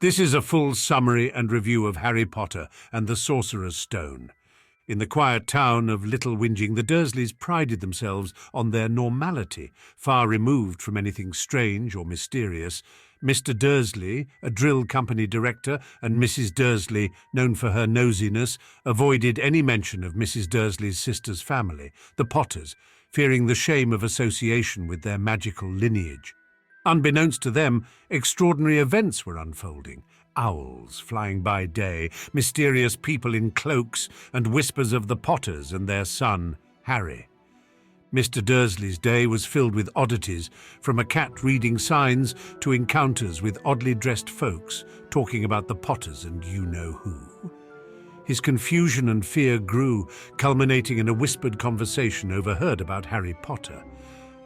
This is a full summary and review of Harry Potter and the Sorcerer's Stone. In the quiet town of Little Whinging, the Dursleys prided themselves on their normality, far removed from anything strange or mysterious. Mr. Dursley, a drill company director, and Mrs. Dursley, known for her nosiness, avoided any mention of Mrs. Dursley's sister's family, the Potters, fearing the shame of association with their magical lineage. Unbeknownst to them, extraordinary events were unfolding. Owls flying by day, mysterious people in cloaks, and whispers of the Potters and their son, Harry. Mr. Dursley's day was filled with oddities, from a cat reading signs to encounters with oddly dressed folks talking about the Potters and you-know-who. His confusion and fear grew, culminating in a whispered conversation overheard about Harry Potter.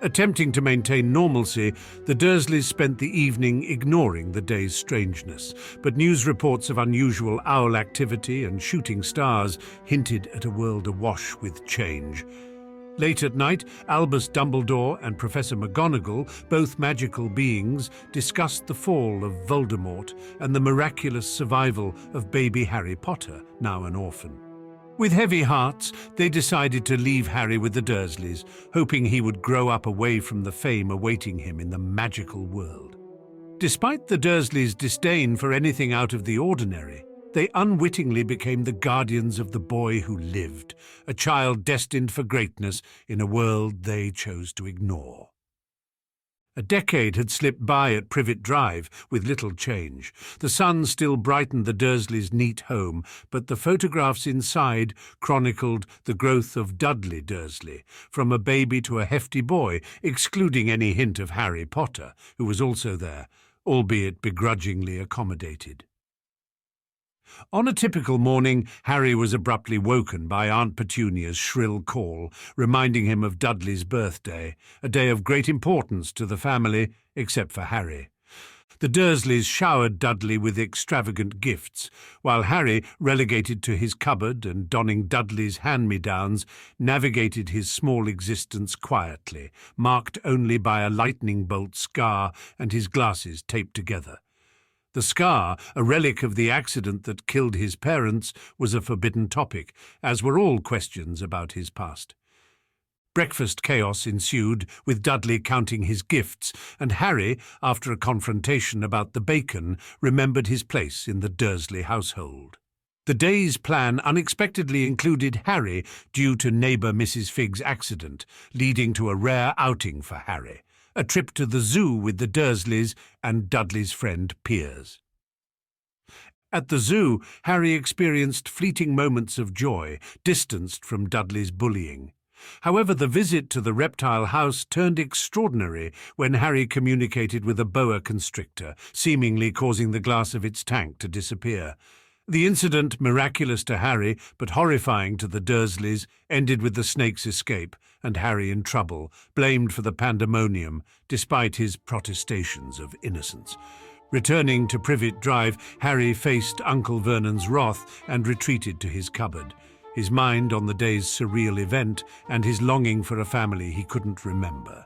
Attempting to maintain normalcy, the Dursleys spent the evening ignoring the day's strangeness, but news reports of unusual owl activity and shooting stars hinted at a world awash with change. Late at night, Albus Dumbledore and Professor McGonagall, both magical beings, discussed the fall of Voldemort and the miraculous survival of baby Harry Potter, now an orphan. With heavy hearts, they decided to leave Harry with the Dursleys, hoping he would grow up away from the fame awaiting him in the magical world. Despite the Dursleys' disdain for anything out of the ordinary, they unwittingly became the guardians of the boy who lived, a child destined for greatness in a world they chose to ignore. A decade had slipped by at Privet Drive with little change. The sun still brightened the Dursleys' neat home, but the photographs inside chronicled the growth of Dudley Dursley, from a baby to a hefty boy, excluding any hint of Harry Potter, who was also there, albeit begrudgingly accommodated. On a typical morning, Harry was abruptly woken by Aunt Petunia's shrill call, reminding him of Dudley's birthday, a day of great importance to the family, except for Harry. The Dursleys showered Dudley with extravagant gifts, while Harry, relegated to his cupboard and donning Dudley's hand-me-downs, navigated his small existence quietly, marked only by a lightning bolt scar and his glasses taped together. The scar, a relic of the accident that killed his parents, was a forbidden topic, as were all questions about his past. Breakfast chaos ensued, with Dudley counting his gifts, and Harry, after a confrontation about the bacon, remembered his place in the Dursley household. The day's plan unexpectedly included Harry due to neighbour Mrs. Figg's accident, leading to a rare outing for Harry. A trip to the zoo with the Dursleys and Dudley's friend Piers. At the zoo, Harry experienced fleeting moments of joy, distanced from Dudley's bullying. However, the visit to the reptile house turned extraordinary when Harry communicated with a boa constrictor, seemingly causing the glass of its tank to disappear. The incident, miraculous to Harry but horrifying to the Dursleys, ended with the snake's escape and Harry in trouble, blamed for the pandemonium, despite his protestations of innocence. Returning to Privet Drive, Harry faced Uncle Vernon's wrath and retreated to his cupboard, his mind on the day's surreal event and his longing for a family he couldn't remember.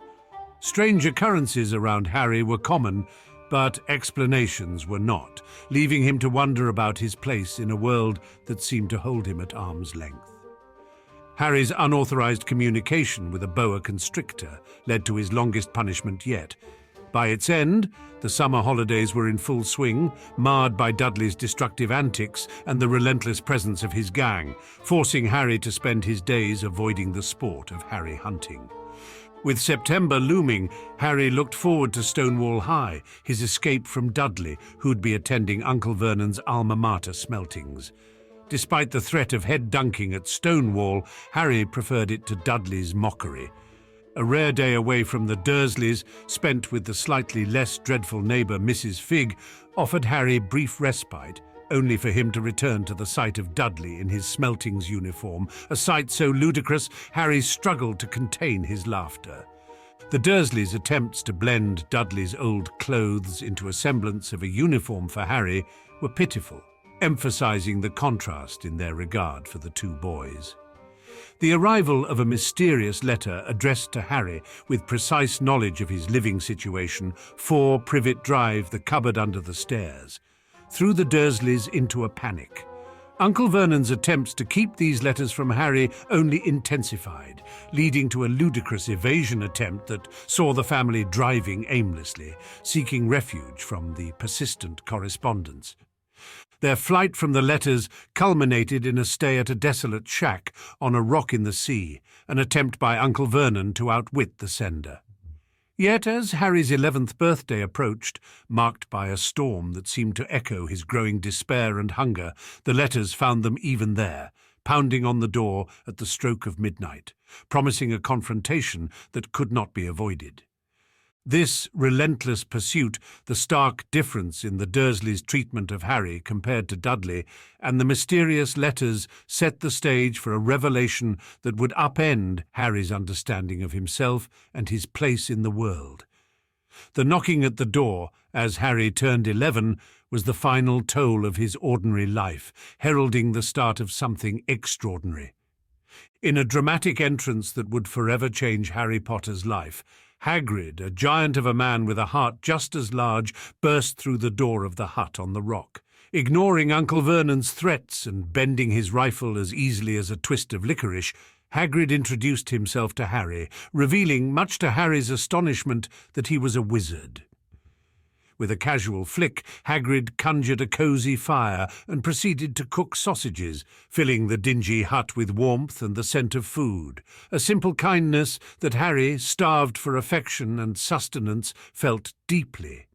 Strange occurrences around Harry were common, but explanations were not, leaving him to wonder about his place in a world that seemed to hold him at arm's length. Harry's unauthorized communication with a boa constrictor led to his longest punishment yet. By its end, the summer holidays were in full swing, marred by Dudley's destructive antics and the relentless presence of his gang, forcing Harry to spend his days avoiding the sport of Harry hunting. With September looming, Harry looked forward to Stonewall High, his escape from Dudley, who'd be attending Uncle Vernon's alma mater smeltings. Despite the threat of head dunking at Stonewall, Harry preferred it to Dudley's mockery. A rare day away from the Dursleys, spent with the slightly less dreadful neighbour Mrs. Figg, offered Harry brief respite, only for him to return to the sight of Dudley in his smeltings uniform, a sight so ludicrous Harry struggled to contain his laughter. The Dursleys' attempts to blend Dudley's old clothes into a semblance of a uniform for Harry were pitiful, emphasizing the contrast in their regard for the two boys. The arrival of a mysterious letter addressed to Harry with precise knowledge of his living situation, 4 Privet Drive, the cupboard under the stairs. threw the Dursleys into a panic. Uncle Vernon's attempts to keep these letters from Harry only intensified, leading to a ludicrous evasion attempt that saw the family driving aimlessly, seeking refuge from the persistent correspondence. Their flight from the letters culminated in a stay at a desolate shack on a rock in the sea, an attempt by Uncle Vernon to outwit the sender. Yet as Harry's 11th birthday approached, marked by a storm that seemed to echo his growing despair and hunger, the letters found them even there, pounding on the door at the stroke of midnight, promising a confrontation that could not be avoided. This relentless pursuit, the stark difference in the Dursleys' treatment of Harry compared to Dudley, and the mysterious letters set the stage for a revelation that would upend Harry's understanding of himself and his place in the world. The knocking at the door, as Harry turned 11, was the final toll of his ordinary life, heralding the start of something extraordinary. In a dramatic entrance that would forever change Harry Potter's life, Hagrid, a giant of a man with a heart just as large, burst through the door of the hut on the rock. Ignoring Uncle Vernon's threats and bending his rifle as easily as a twist of licorice, Hagrid introduced himself to Harry, revealing, much to Harry's astonishment, that he was a wizard. With a casual flick, Hagrid conjured a cosy fire and proceeded to cook sausages, filling the dingy hut with warmth and the scent of food, a simple kindness that Harry, starved for affection and sustenance, felt deeply.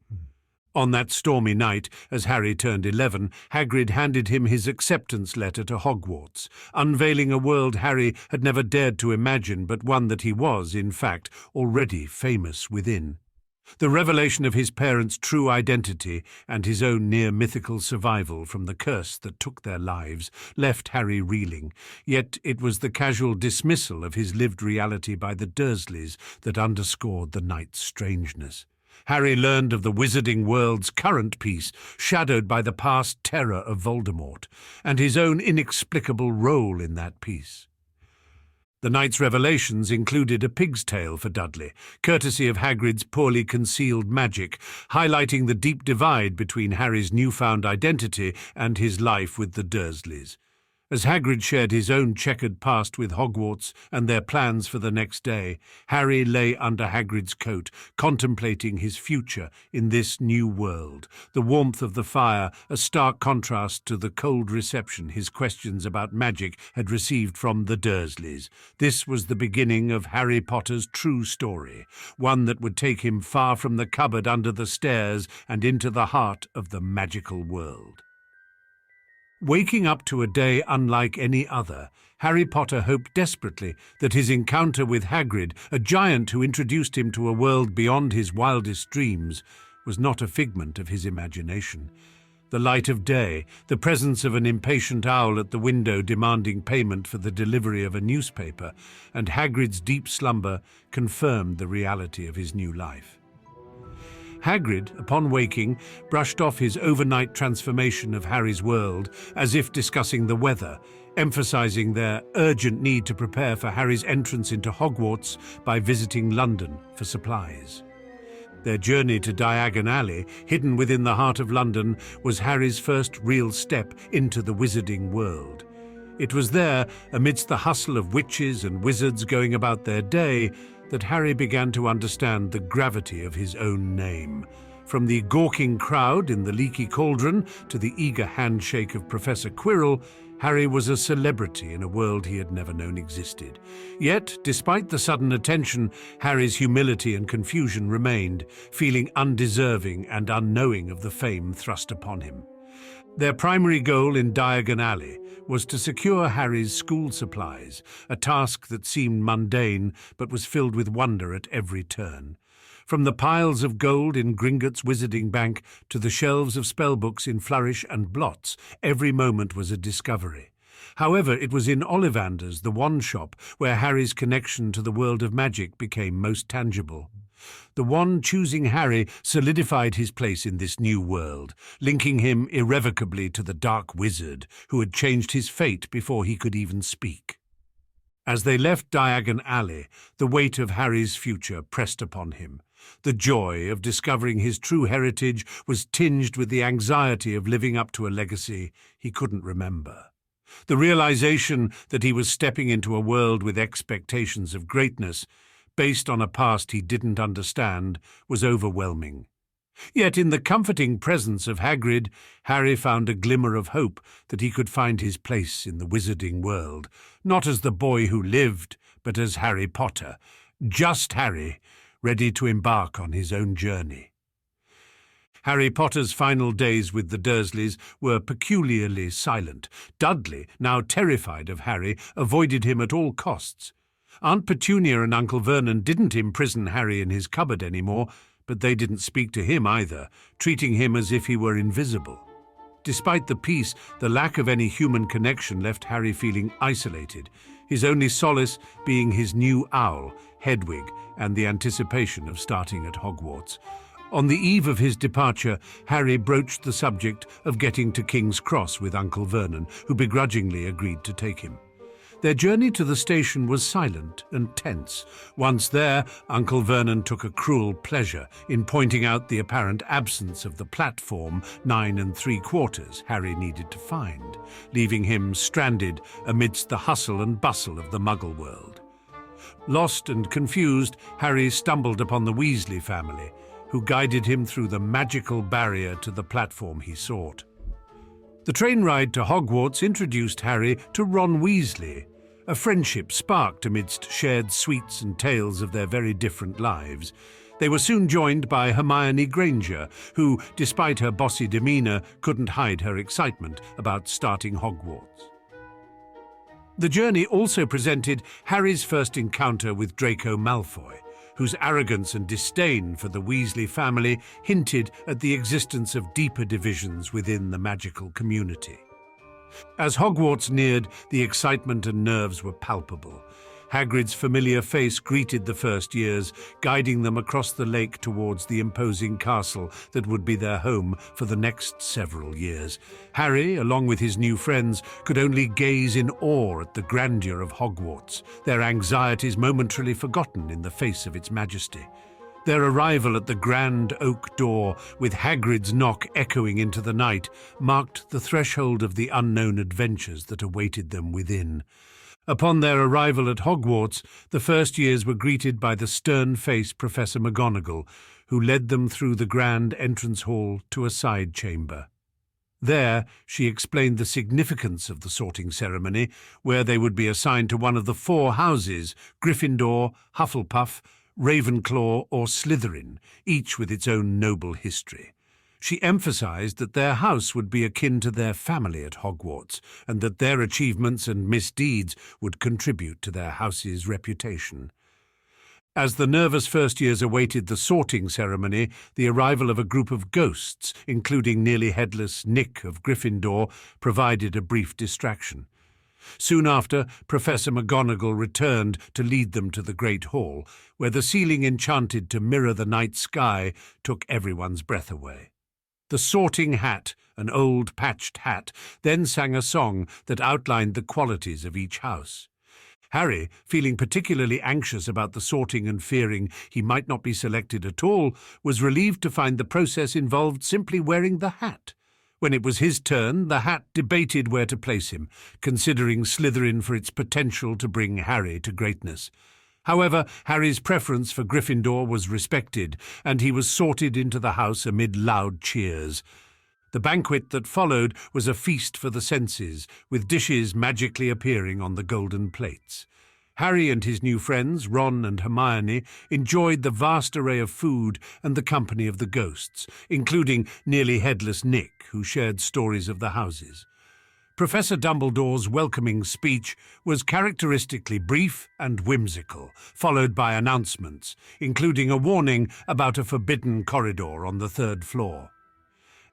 On that stormy night, as Harry turned 11, Hagrid handed him his acceptance letter to Hogwarts, unveiling a world Harry had never dared to imagine, but one that he was, in fact, already famous within. The revelation of his parents' true identity and his own near-mythical survival from the curse that took their lives left Harry reeling, yet it was the casual dismissal of his lived reality by the Dursleys that underscored the night's strangeness. Harry learned of the wizarding world's current peace, shadowed by the past terror of Voldemort, and his own inexplicable role in that peace. The night's revelations included a pig's tail for Dudley, courtesy of Hagrid's poorly concealed magic, highlighting the deep divide between Harry's newfound identity and his life with the Dursleys. As Hagrid shared his own checkered past with Hogwarts and their plans for the next day, Harry lay under Hagrid's coat, contemplating his future in this new world, the warmth of the fire a stark contrast to the cold reception his questions about magic had received from the Dursleys. This was the beginning of Harry Potter's true story, one that would take him far from the cupboard under the stairs and into the heart of the magical world. Waking up to a day unlike any other, Harry Potter hoped desperately that his encounter with Hagrid, a giant who introduced him to a world beyond his wildest dreams, was not a figment of his imagination. The light of day, the presence of an impatient owl at the window demanding payment for the delivery of a newspaper, and Hagrid's deep slumber confirmed the reality of his new life. Hagrid, upon waking, brushed off his overnight transformation of Harry's world as if discussing the weather, emphasizing their urgent need to prepare for Harry's entrance into Hogwarts by visiting London for supplies. Their journey to Diagon Alley, hidden within the heart of London, was Harry's first real step into the wizarding world. It was there, amidst the hustle of witches and wizards going about their day, that Harry began to understand the gravity of his own name. From the gawking crowd in the leaky cauldron to the eager handshake of Professor Quirrell, Harry was a celebrity in a world he had never known existed. Yet, despite the sudden attention, Harry's humility and confusion remained, feeling undeserving and unknowing of the fame thrust upon him. Their primary goal in Diagon Alley was to secure Harry's school supplies, a task that seemed mundane but was filled with wonder at every turn. From the piles of gold in Gringotts Wizarding Bank to the shelves of spellbooks in Flourish and Blots, every moment was a discovery. However, it was in Ollivander's, the wand shop, where Harry's connection to the world of magic became most tangible. The wand choosing Harry solidified his place in this new world, linking him irrevocably to the dark wizard who had changed his fate before he could even speak. As they left Diagon Alley, the weight of Harry's future pressed upon him. The joy of discovering his true heritage was tinged with the anxiety of living up to a legacy he couldn't remember. The realization that he was stepping into a world with expectations of greatness, based on a past he didn't understand, was overwhelming. Yet in the comforting presence of Hagrid, Harry found a glimmer of hope that he could find his place in the wizarding world, not as the boy who lived, but as Harry Potter, just Harry, ready to embark on his own journey. Harry Potter's final days with the Dursleys were peculiarly silent. Dudley, now terrified of Harry, avoided him at all costs. Aunt Petunia and Uncle Vernon didn't imprison Harry in his cupboard anymore, but they didn't speak to him either, treating him as if he were invisible. Despite the peace, the lack of any human connection left Harry feeling isolated, his only solace being his new owl, Hedwig, and the anticipation of starting at Hogwarts. On the eve of his departure, Harry broached the subject of getting to King's Cross with Uncle Vernon, who begrudgingly agreed to take him. Their journey to the station was silent and tense. Once there, Uncle Vernon took a cruel pleasure in pointing out the apparent absence of the platform 9 3/4 Harry needed to find, leaving him stranded amidst the hustle and bustle of the Muggle world. Lost and confused, Harry stumbled upon the Weasley family, who guided him through the magical barrier to the platform he sought. The train ride to Hogwarts introduced Harry to Ron Weasley. A friendship sparked amidst shared sweets and tales of their very different lives. They were soon joined by Hermione Granger, who, despite her bossy demeanour, couldn't hide her excitement about starting Hogwarts. The journey also presented Harry's first encounter with Draco Malfoy, whose arrogance and disdain for the Weasley family hinted at the existence of deeper divisions within the magical community. As Hogwarts neared, the excitement and nerves were palpable. Hagrid's familiar face greeted the first years, guiding them across the lake towards the imposing castle that would be their home for the next several years. Harry, along with his new friends, could only gaze in awe at the grandeur of Hogwarts, their anxieties momentarily forgotten in the face of its majesty. Their arrival at the grand oak door, with Hagrid's knock echoing into the night, marked the threshold of the unknown adventures that awaited them within. Upon their arrival at Hogwarts, the first years were greeted by the stern-faced Professor McGonagall, who led them through the grand entrance hall to a side chamber. There, she explained the significance of the sorting ceremony, where they would be assigned to one of the 4 houses, Gryffindor, Hufflepuff, Ravenclaw or Slytherin, each with its own noble history. She emphasized that their house would be akin to their family at Hogwarts, and that their achievements and misdeeds would contribute to their house's reputation. As the nervous first years awaited the sorting ceremony, the arrival of a group of ghosts, including nearly headless Nick of Gryffindor, provided a brief distraction. Soon after, Professor McGonagall returned to lead them to the Great Hall, where the ceiling enchanted to mirror the night sky took everyone's breath away. The sorting hat, an old patched hat, then sang a song that outlined the qualities of each house. Harry, feeling particularly anxious about the sorting and fearing he might not be selected at all, was relieved to find the process involved simply wearing the hat. When it was his turn, the hat debated where to place him, considering Slytherin for its potential to bring Harry to greatness. However, Harry's preference for Gryffindor was respected, and he was sorted into the house amid loud cheers. The banquet that followed was a feast for the senses, with dishes magically appearing on the golden plates. Harry and his new friends, Ron and Hermione, enjoyed the vast array of food and the company of the ghosts, including nearly headless Nick, who shared stories of the houses. Professor Dumbledore's welcoming speech was characteristically brief and whimsical, followed by announcements, including a warning about a forbidden corridor on the 3rd floor.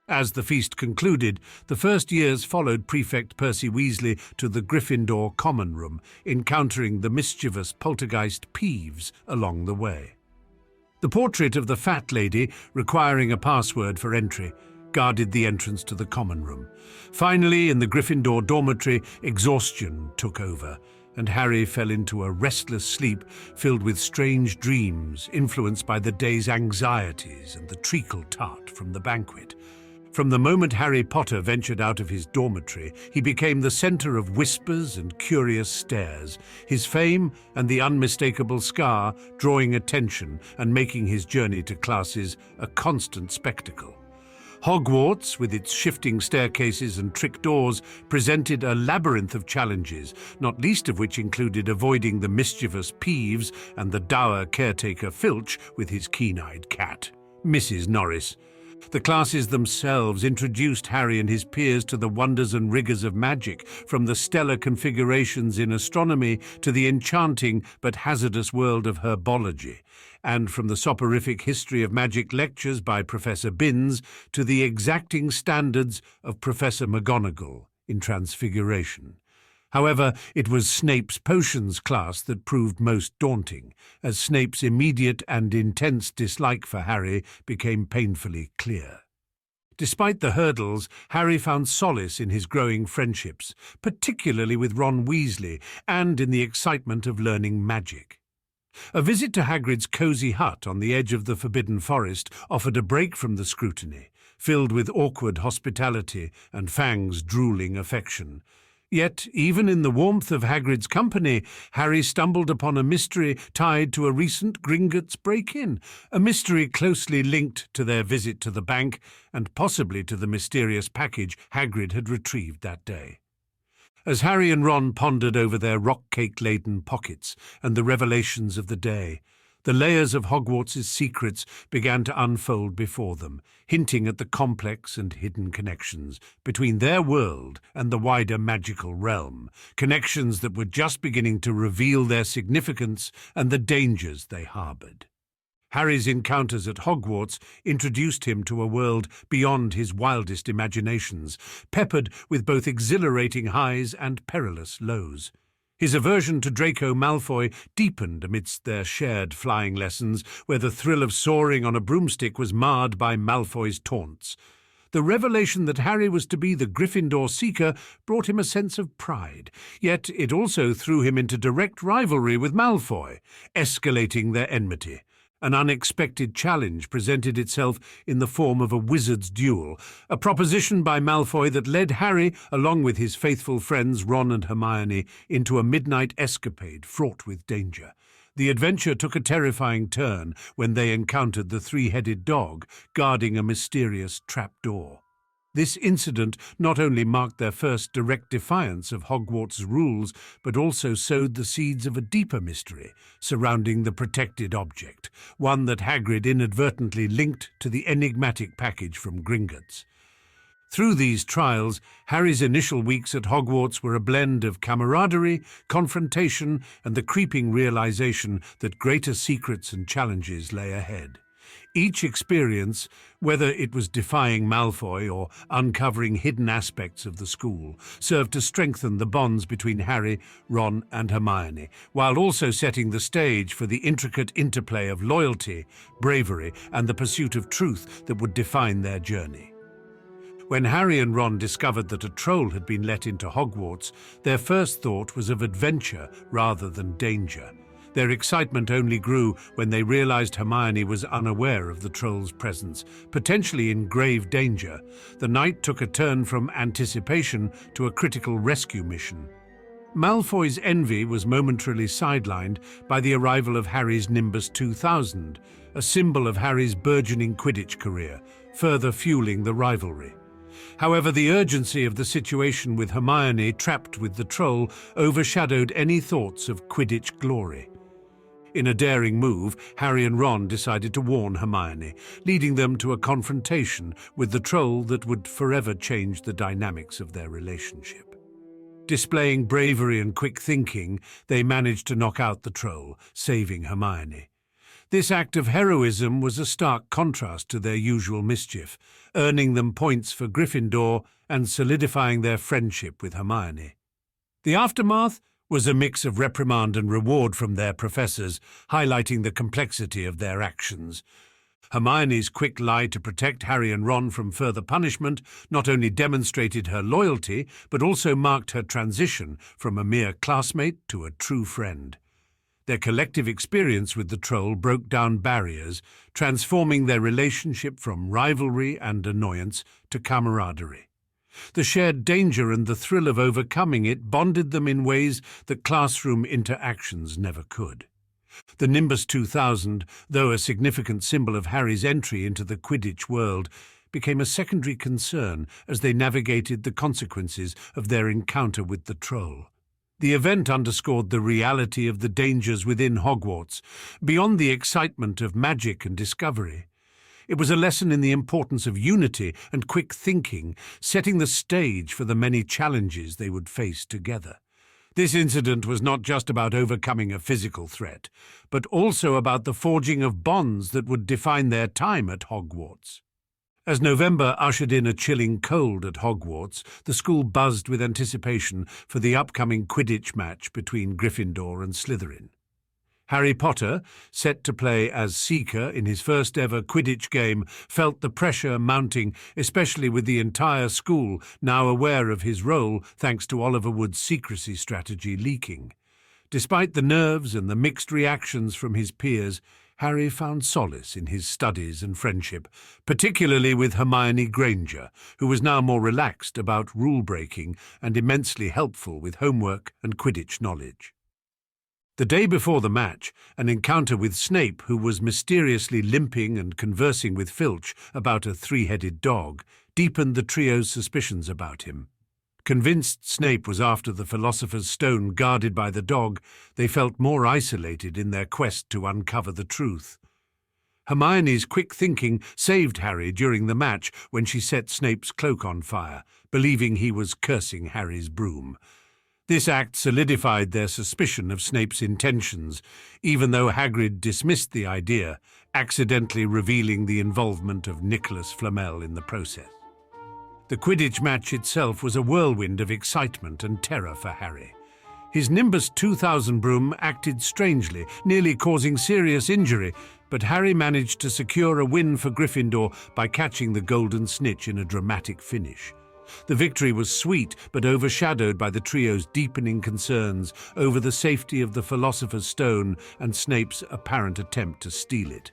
As the feast concluded, the first years followed Prefect Percy Weasley to the Gryffindor common room, encountering the mischievous poltergeist Peeves along the way. The portrait of the fat lady, requiring a password for entry, guarded the entrance to the common room. Finally, in the Gryffindor dormitory, exhaustion took over. and Harry fell into a restless sleep filled with strange dreams influenced by the day's anxieties and the treacle tart from the banquet. From the moment Harry Potter ventured out of his dormitory, he became the center of whispers and curious stares, his fame and the unmistakable scar drawing attention and making his journey to classes a constant spectacle. Hogwarts, with its shifting staircases and trapdoors, presented a labyrinth of challenges, not least of which included avoiding the mischievous Peeves and the dour caretaker Filch with his keen-eyed cat, Mrs. Norris. The classes themselves introduced Harry and his peers to the wonders and rigors of magic, from the stellar configurations in astronomy to the enchanting but hazardous world of herbology, and from the soporific history of magic lectures by Professor Binns to the exacting standards of Professor McGonagall in Transfiguration. However, it was Snape's potions class that proved most daunting, as Snape's immediate and intense dislike for Harry became painfully clear. Despite the hurdles, Harry found solace in his growing friendships, particularly with Ron Weasley, and in the excitement of learning magic. A visit to Hagrid's cosy hut on the edge of the Forbidden Forest offered a break from the scrutiny, filled with awkward hospitality and Fang's drooling affection. Yet, even in the warmth of Hagrid's company, Harry stumbled upon a mystery tied to a recent Gringotts break-in, a mystery closely linked to their visit to the bank and possibly to the mysterious package Hagrid had retrieved that day. As Harry and Ron pondered over their rock-cake-laden pockets and the revelations of the day, the layers of Hogwarts' secrets began to unfold before them, hinting at the complex and hidden connections between their world and the wider magical realm, connections that were just beginning to reveal their significance and the dangers they harbored. Harry's encounters at Hogwarts introduced him to a world beyond his wildest imaginations, peppered with both exhilarating highs and perilous lows. His aversion to Draco Malfoy deepened amidst their shared flying lessons, where the thrill of soaring on a broomstick was marred by Malfoy's taunts. The revelation that Harry was to be the Gryffindor Seeker brought him a sense of pride, yet it also threw him into direct rivalry with Malfoy, escalating their enmity. An unexpected challenge presented itself in the form of a wizard's duel, a proposition by Malfoy that led Harry, along with his faithful friends Ron and Hermione, into a midnight escapade fraught with danger. The adventure took a terrifying turn when they encountered the three-headed dog guarding a mysterious trapdoor. This incident not only marked their first direct defiance of Hogwarts' rules, but also sowed the seeds of a deeper mystery surrounding the protected object, one that Hagrid inadvertently linked to the enigmatic package from Gringotts. Through these trials, Harry's initial weeks at Hogwarts were a blend of camaraderie, confrontation, and the creeping realization that greater secrets and challenges lay ahead. Each experience, whether it was defying Malfoy or uncovering hidden aspects of the school, served to strengthen the bonds between Harry, Ron, and Hermione, while also setting the stage for the intricate interplay of loyalty, bravery, and the pursuit of truth that would define their journey. When Harry and Ron discovered that a troll had been let into Hogwarts, their first thought was of adventure rather than danger. Their excitement only grew when they realized Hermione was unaware of the troll's presence, potentially in grave danger. The night took a turn from anticipation to a critical rescue mission. Malfoy's envy was momentarily sidelined by the arrival of Harry's Nimbus 2000, a symbol of Harry's burgeoning Quidditch career, further fueling the rivalry. However, the urgency of the situation with Hermione trapped with the troll overshadowed any thoughts of Quidditch glory. In a daring move, Harry and Ron decided to warn Hermione, leading them to a confrontation with the troll that would forever change the dynamics of their relationship. Displaying bravery and quick thinking, they managed to knock out the troll, saving Hermione. This act of heroism was a stark contrast to their usual mischief, earning them points for Gryffindor and solidifying their friendship with Hermione. The aftermath was a mix of reprimand and reward from their professors, highlighting the complexity of their actions. Hermione's quick lie to protect Harry and Ron from further punishment not only demonstrated her loyalty, but also marked her transition from a mere classmate to a true friend. Their collective experience with the troll broke down barriers, transforming their relationship from rivalry and annoyance to camaraderie. The shared danger and the thrill of overcoming it bonded them in ways that classroom interactions never could. The Nimbus 2000, though a significant symbol of Harry's entry into the Quidditch world, became a secondary concern as they navigated the consequences of their encounter with the troll. The event underscored the reality of the dangers within Hogwarts, beyond the excitement of magic and discovery. It was a lesson in the importance of unity and quick thinking, setting the stage for the many challenges they would face together. This incident was not just about overcoming a physical threat, but also about the forging of bonds that would define their time at Hogwarts. As November ushered in a chilling cold at Hogwarts, the school buzzed with anticipation for the upcoming Quidditch match between Gryffindor and Slytherin. Harry Potter, set to play as Seeker in his first ever Quidditch game, felt the pressure mounting, especially with the entire school now aware of his role thanks to Oliver Wood's secrecy strategy leaking. Despite the nerves and the mixed reactions from his peers, Harry found solace in his studies and friendship, particularly with Hermione Granger, who was now more relaxed about rule-breaking and immensely helpful with homework and Quidditch knowledge. The day before the match, an encounter with Snape, who was mysteriously limping and conversing with Filch about a three-headed dog, deepened the trio's suspicions about him. Convinced Snape was after the Philosopher's Stone guarded by the dog, they felt more isolated in their quest to uncover the truth. Hermione's quick thinking saved Harry during the match when she set Snape's cloak on fire, believing he was cursing Harry's broom. This act solidified their suspicion of Snape's intentions, even though Hagrid dismissed the idea, accidentally revealing the involvement of Nicholas Flamel in the process. The Quidditch match itself was a whirlwind of excitement and terror for Harry. His Nimbus 2000 broom acted strangely, nearly causing serious injury, but Harry managed to secure a win for Gryffindor by catching the golden snitch in a dramatic finish. The victory was sweet, but overshadowed by the trio's deepening concerns over the safety of the Philosopher's Stone and Snape's apparent attempt to steal it.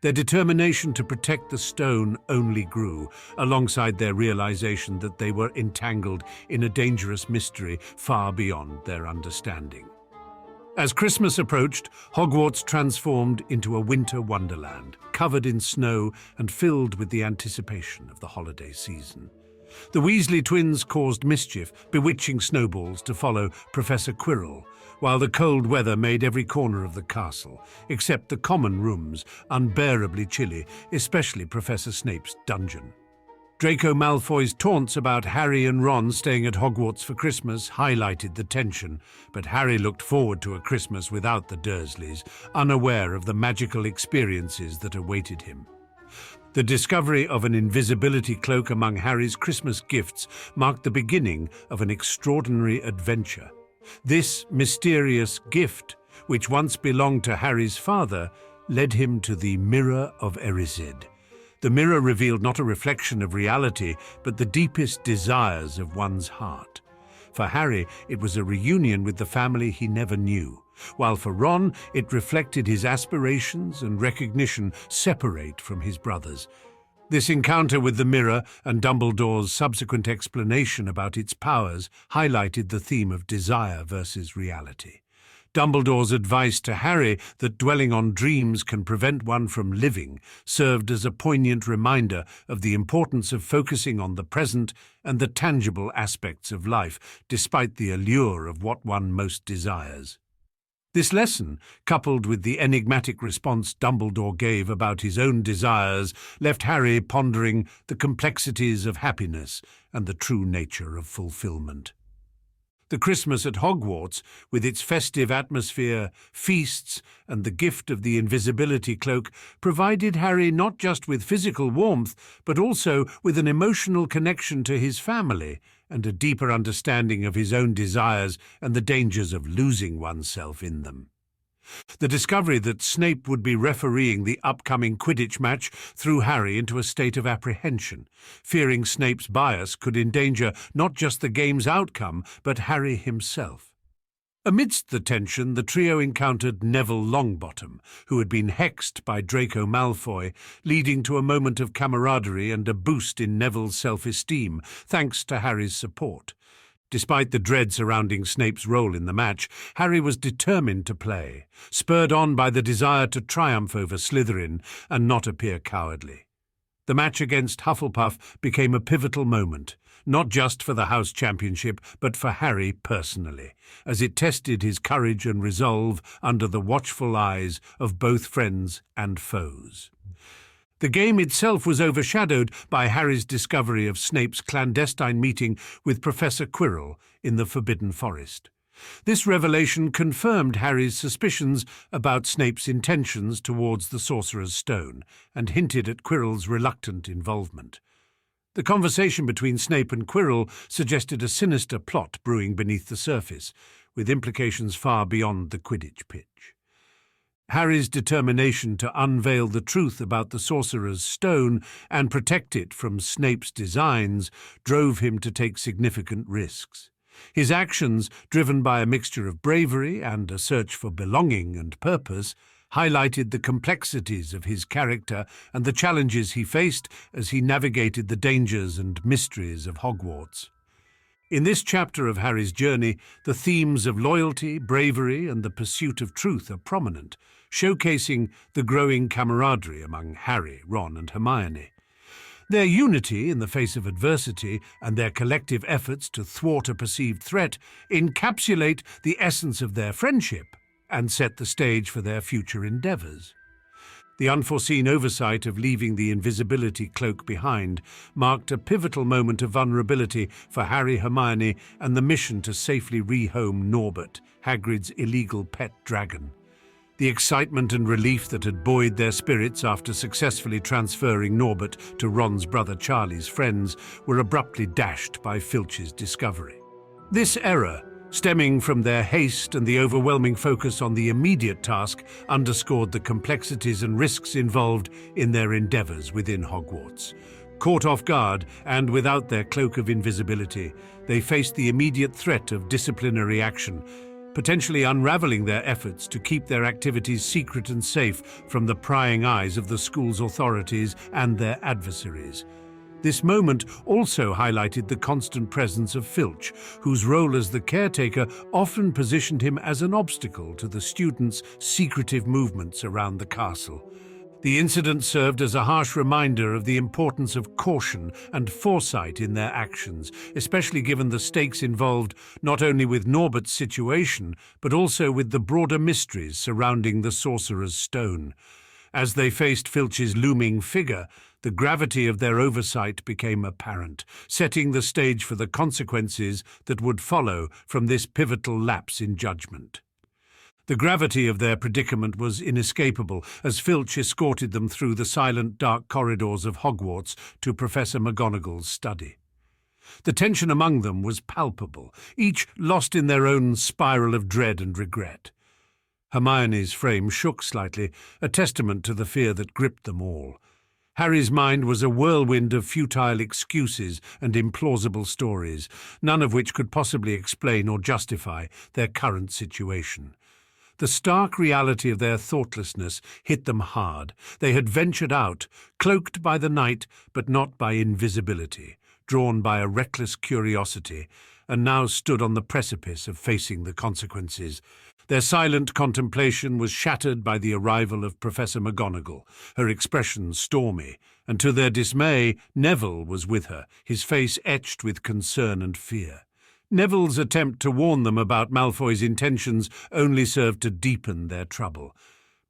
Their determination to protect the stone only grew, alongside their realization that they were entangled in a dangerous mystery far beyond their understanding. As Christmas approached, Hogwarts transformed into a winter wonderland, covered in snow and filled with the anticipation of the holiday season. The Weasley twins caused mischief, bewitching snowballs to follow Professor Quirrell, while the cold weather made every corner of the castle, except the common rooms, unbearably chilly, especially Professor Snape's dungeon. Draco Malfoy's taunts about Harry and Ron staying at Hogwarts for Christmas highlighted the tension, but Harry looked forward to a Christmas without the Dursleys, unaware of the magical experiences that awaited him. The discovery of an invisibility cloak among Harry's Christmas gifts marked the beginning of an extraordinary adventure. This mysterious gift, which once belonged to Harry's father, led him to the Mirror of Erised. The mirror revealed not a reflection of reality, but the deepest desires of one's heart. For Harry, it was a reunion with the family he never knew, while for Ron, it reflected his aspirations and recognition separate from his brothers. This encounter with the mirror and Dumbledore's subsequent explanation about its powers highlighted the theme of desire versus reality. Dumbledore's advice to Harry that dwelling on dreams can prevent one from living served as a poignant reminder of the importance of focusing on the present and the tangible aspects of life, despite the allure of what one most desires. This lesson, coupled with the enigmatic response Dumbledore gave about his own desires, left Harry pondering the complexities of happiness and the true nature of fulfillment. The Christmas at Hogwarts, with its festive atmosphere, feasts, and the gift of the invisibility cloak, provided Harry not just with physical warmth, but also with an emotional connection to his family and a deeper understanding of his own desires and the dangers of losing oneself in them. The discovery that Snape would be refereeing the upcoming Quidditch match threw Harry into a state of apprehension, fearing Snape's bias could endanger not just the game's outcome, but Harry himself. Amidst the tension, the trio encountered Neville Longbottom, who had been hexed by Draco Malfoy, leading to a moment of camaraderie and a boost in Neville's self-esteem, thanks to Harry's support. Despite the dread surrounding Snape's role in the match, Harry was determined to play, spurred on by the desire to triumph over Slytherin and not appear cowardly. The match against Hufflepuff became a pivotal moment, not just for the House Championship, but for Harry personally, as it tested his courage and resolve under the watchful eyes of both friends and foes. The game itself was overshadowed by Harry's discovery of Snape's clandestine meeting with Professor Quirrell in the Forbidden Forest. This revelation confirmed Harry's suspicions about Snape's intentions towards the Sorcerer's Stone and hinted at Quirrell's reluctant involvement. The conversation between Snape and Quirrell suggested a sinister plot brewing beneath the surface, with implications far beyond the Quidditch pitch. Harry's determination to unveil the truth about the Sorcerer's Stone and protect it from Snape's designs drove him to take significant risks. His actions, driven by a mixture of bravery and a search for belonging and purpose, highlighted the complexities of his character and the challenges he faced as he navigated the dangers and mysteries of Hogwarts. In this chapter of Harry's journey, the themes of loyalty, bravery, and the pursuit of truth are prominent, showcasing the growing camaraderie among Harry, Ron, and Hermione. Their unity in the face of adversity and their collective efforts to thwart a perceived threat encapsulate the essence of their friendship and set the stage for their future endeavours. The unforeseen oversight of leaving the invisibility cloak behind marked a pivotal moment of vulnerability for Harry, Hermione, and the mission to safely rehome Norbert, Hagrid's illegal pet dragon. The excitement and relief that had buoyed their spirits after successfully transferring Norbert to Ron's brother Charlie's friends were abruptly dashed by Filch's discovery. This error, stemming from their haste and the overwhelming focus on the immediate task, underscored the complexities and risks involved in their endeavours within Hogwarts. Caught off guard and without their cloak of invisibility, they faced the immediate threat of disciplinary action, potentially unravelling their efforts to keep their activities secret and safe from the prying eyes of the school's authorities and their adversaries. This moment also highlighted the constant presence of Filch, whose role as the caretaker often positioned him as an obstacle to the students' secretive movements around the castle. The incident served as a harsh reminder of the importance of caution and foresight in their actions, especially given the stakes involved not only with Norbert's situation, but also with the broader mysteries surrounding the Sorcerer's Stone. As they faced Filch's looming figure, the gravity of their oversight became apparent, setting the stage for the consequences that would follow from this pivotal lapse in judgment. The gravity of their predicament was inescapable as Filch escorted them through the silent, dark corridors of Hogwarts to Professor McGonagall's study. The tension among them was palpable, each lost in their own spiral of dread and regret. Hermione's frame shook slightly, a testament to the fear that gripped them all. Harry's mind was a whirlwind of futile excuses and implausible stories, none of which could possibly explain or justify their current situation. The stark reality of their thoughtlessness hit them hard. They had ventured out, cloaked by the night, but not by invisibility, drawn by a reckless curiosity, and now stood on the precipice of facing the consequences. Their silent contemplation was shattered by the arrival of Professor McGonagall, her expression stormy, and to their dismay, Neville was with her, his face etched with concern and fear. Neville's attempt to warn them about Malfoy's intentions only served to deepen their trouble.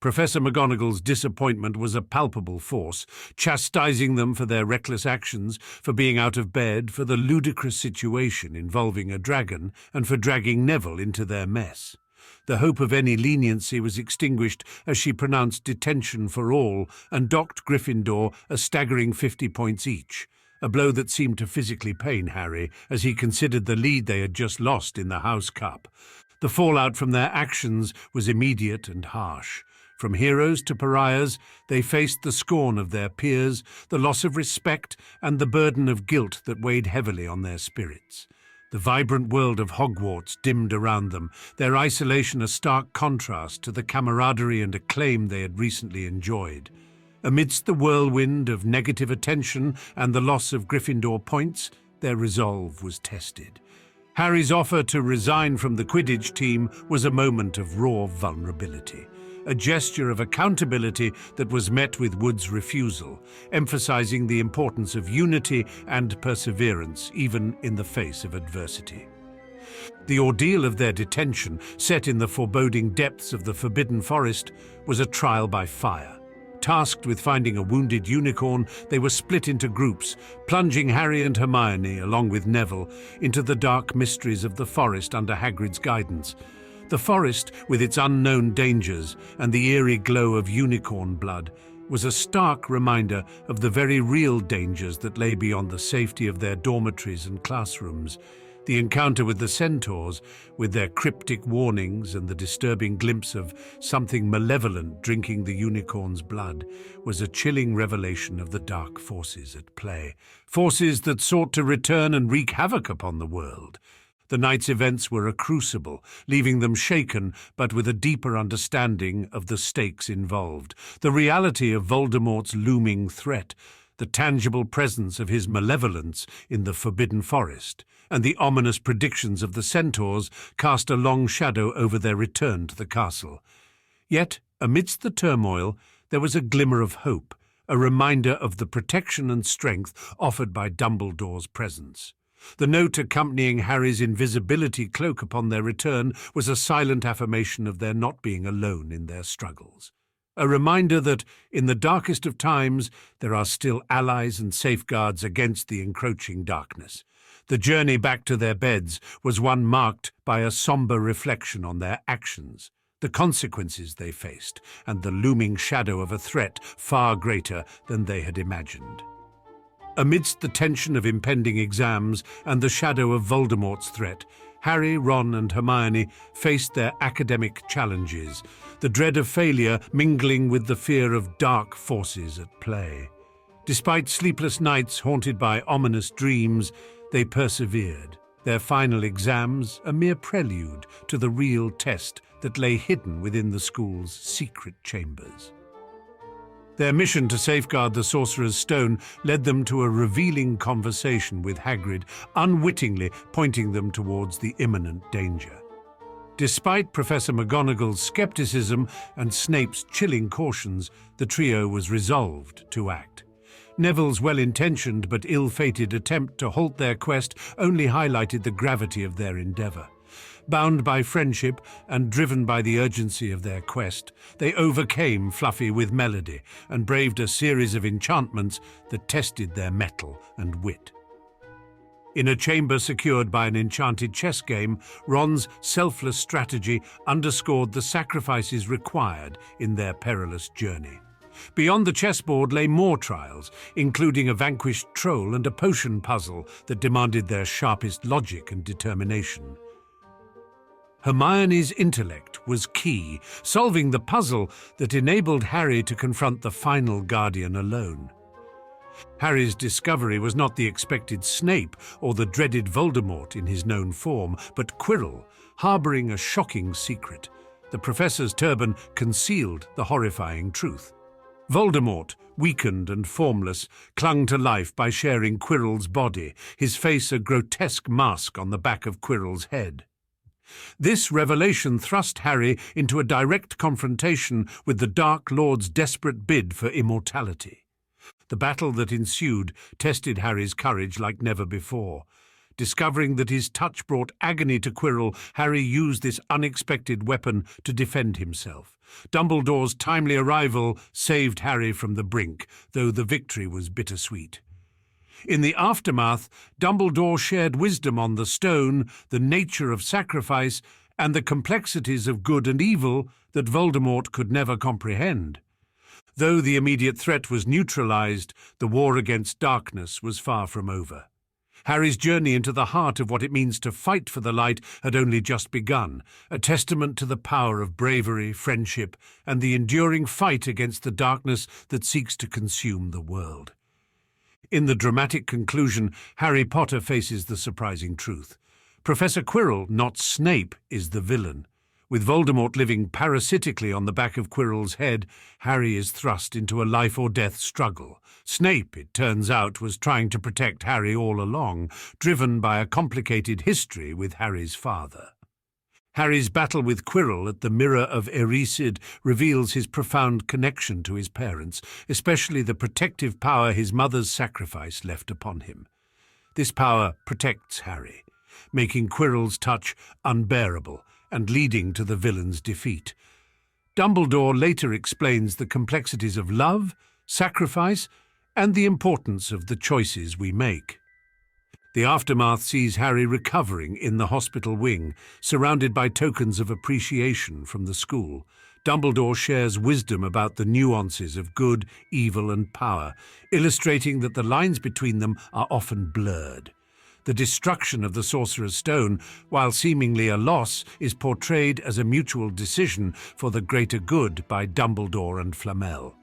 Professor McGonagall's disappointment was a palpable force, chastising them for their reckless actions, for being out of bed, for the ludicrous situation involving a dragon, and for dragging Neville into their mess. The hope of any leniency was extinguished as she pronounced detention for all and docked Gryffindor a staggering 50 points each, a blow that seemed to physically pain Harry as he considered the lead they had just lost in the House Cup. The fallout from their actions was immediate and harsh. From heroes to pariahs, they faced the scorn of their peers, the loss of respect, and the burden of guilt that weighed heavily on their spirits. The vibrant world of Hogwarts dimmed around them, their isolation a stark contrast to the camaraderie and acclaim they had recently enjoyed. Amidst the whirlwind of negative attention and the loss of Gryffindor points, their resolve was tested. Harry's offer to resign from the Quidditch team was a moment of raw vulnerability, a gesture of accountability that was met with Wood's refusal, emphasizing the importance of unity and perseverance even in the face of adversity. The ordeal of their detention, set in the foreboding depths of the Forbidden Forest, was a trial by fire. Tasked with finding a wounded unicorn, they were split into groups, plunging Harry and Hermione, along with Neville, into the dark mysteries of the forest under Hagrid's guidance. The forest, with its unknown dangers and the eerie glow of unicorn blood, was a stark reminder of the very real dangers that lay beyond the safety of their dormitories and classrooms. The encounter with the centaurs, with their cryptic warnings and the disturbing glimpse of something malevolent drinking the unicorn's blood, was a chilling revelation of the dark forces at play, forces that sought to return and wreak havoc upon the world. The night's events were a crucible, leaving them shaken but with a deeper understanding of the stakes involved, the reality of Voldemort's looming threat, the tangible presence of his malevolence in the Forbidden Forest, and the ominous predictions of the centaurs cast a long shadow over their return to the castle. Yet, amidst the turmoil, there was a glimmer of hope, a reminder of the protection and strength offered by Dumbledore's presence. The note accompanying Harry's invisibility cloak upon their return was a silent affirmation of their not being alone in their struggles. A reminder that, in the darkest of times, there are still allies and safeguards against the encroaching darkness. The journey back to their beds was one marked by a somber reflection on their actions, the consequences they faced, and the looming shadow of a threat far greater than they had imagined. Amidst the tension of impending exams and the shadow of Voldemort's threat, Harry, Ron and Hermione faced their academic challenges, the dread of failure mingling with the fear of dark forces at play. Despite sleepless nights haunted by ominous dreams, they persevered, their final exams a mere prelude to the real test that lay hidden within the school's secret chambers. Their mission to safeguard the Sorcerer's Stone led them to a revealing conversation with Hagrid, unwittingly pointing them towards the imminent danger. Despite Professor McGonagall's skepticism and Snape's chilling cautions, the trio was resolved to act. Neville's well-intentioned but ill-fated attempt to halt their quest only highlighted the gravity of their endeavour. Bound by friendship and driven by the urgency of their quest, they overcame Fluffy with Melody and braved a series of enchantments that tested their mettle and wit. In a chamber secured by an enchanted chess game, Ron's selfless strategy underscored the sacrifices required in their perilous journey. Beyond the chessboard lay more trials, including a vanquished troll and a potion puzzle that demanded their sharpest logic and determination. Hermione's intellect was key, solving the puzzle that enabled Harry to confront the final Guardian alone. Harry's discovery was not the expected Snape or the dreaded Voldemort in his known form, but Quirrell, harbouring a shocking secret. The Professor's turban concealed the horrifying truth. Voldemort, weakened and formless, clung to life by sharing Quirrell's body, his face a grotesque mask on the back of Quirrell's head. This revelation thrust Harry into a direct confrontation with the Dark Lord's desperate bid for immortality. The battle that ensued tested Harry's courage like never before. Discovering that his touch brought agony to Quirrell, Harry used this unexpected weapon to defend himself. Dumbledore's timely arrival saved Harry from the brink, though the victory was bittersweet. In the aftermath, Dumbledore shared wisdom on the stone, the nature of sacrifice, and the complexities of good and evil that Voldemort could never comprehend. Though the immediate threat was neutralized, the war against darkness was far from over. Harry's journey into the heart of what it means to fight for the light had only just begun, a testament to the power of bravery, friendship, and the enduring fight against the darkness that seeks to consume the world. In the dramatic conclusion, Harry Potter faces the surprising truth. Professor Quirrell, not Snape, is the villain. With Voldemort living parasitically on the back of Quirrell's head, Harry is thrust into a life-or-death struggle. Snape, it turns out, was trying to protect Harry all along, driven by a complicated history with Harry's father. Harry's battle with Quirrell at the Mirror of Erised reveals his profound connection to his parents, especially the protective power his mother's sacrifice left upon him. This power protects Harry, making Quirrell's touch unbearable and leading to the villain's defeat. Dumbledore later explains the complexities of love, sacrifice, and the importance of the choices we make. The aftermath sees Harry recovering in the hospital wing, surrounded by tokens of appreciation from the school. Dumbledore shares wisdom about the nuances of good, evil, and power, illustrating that the lines between them are often blurred. The destruction of the Sorcerer's Stone, while seemingly a loss, is portrayed as a mutual decision for the greater good by Dumbledore and Flamel.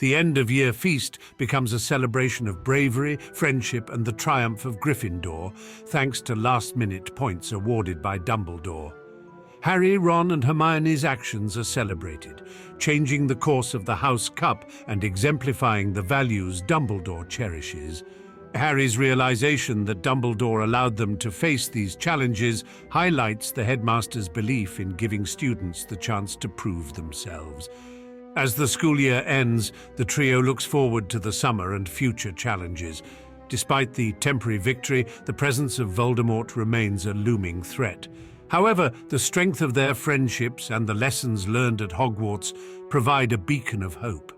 The end-of-year feast becomes a celebration of bravery, friendship, and the triumph of Gryffindor, thanks to last-minute points awarded by Dumbledore. Harry, Ron, and Hermione's actions are celebrated, changing the course of the House Cup and exemplifying the values Dumbledore cherishes. Harry's realization that Dumbledore allowed them to face these challenges highlights the headmaster's belief in giving students the chance to prove themselves. As the school year ends, the trio looks forward to the summer and future challenges. Despite the temporary victory, the presence of Voldemort remains a looming threat. However, the strength of their friendships and the lessons learned at Hogwarts provide a beacon of hope.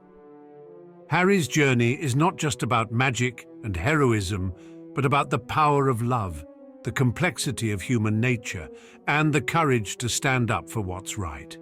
Harry's journey is not just about magic and heroism, but about the power of love, the complexity of human nature, and the courage to stand up for what's right.